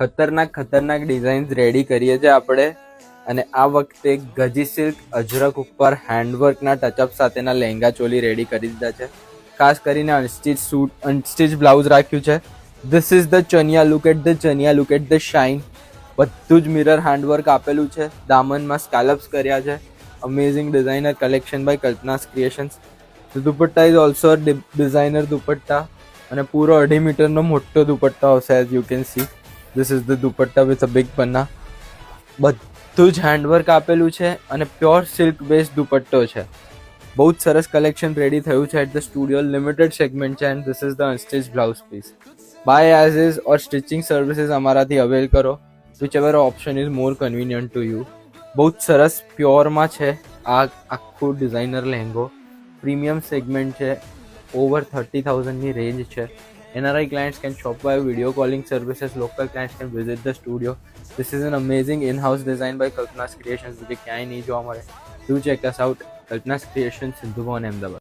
ખતરનાક designs ready કરીએ છીએ આપણે. અને આ વખતે ગજી સિલ્ક અજરક ઉપર હેન્ડવર્કના ટચઅપ સાથેના લહેંગા ચોલી રેડી કરી દીધા છે. ખાસ કરીને અનસ્ટિચ બ્લાઉઝ રાખ્યું છે. This is the chaniya, look at the chaniya, look at the shine. બધું જ મિરર હેન્ડવર્ક આપેલું છે. દામનમાં સ્કેલપ્સ કર્યા છે. Amazing designer collection by Kalpana's creations. Dupatta is also designer dupatta અને પૂરો 2.5 મીટરનો મોટો દુપટ્ટા હશે. As you can see, this is the dupatta with a big પન્ના. બધું જ હેન્ડવર્ક આપેલું છે અને પ્યોર સિલ્ક બેઝ દુપટ્ટો છે. બહુ જ સરસ કલેક્શન રેડી થયું છે at the studio. Limited segment છે and this is the unstitch blouse piece. Buy as is or stitching services અમારાથી અવેલ કરો. Whichever option is more convenient to you. બહુ જ સરસ પ્યોરમાં છે આ આખું ડિઝાઇનર લહેંગો. પ્રીમિયમ સેગમેન્ટ છે. ઓવર 30,000ની રેન્જ છે. NRI clients can shop via video calling services. Local clients can visit the studio. This is an amazing in-house design by Kalpana's Creations, जो कि ક્યાંય નહીં જોવા મળે. Do check us out. Kalpana's Creations, Sindhu Bhavan, Ahmedabad.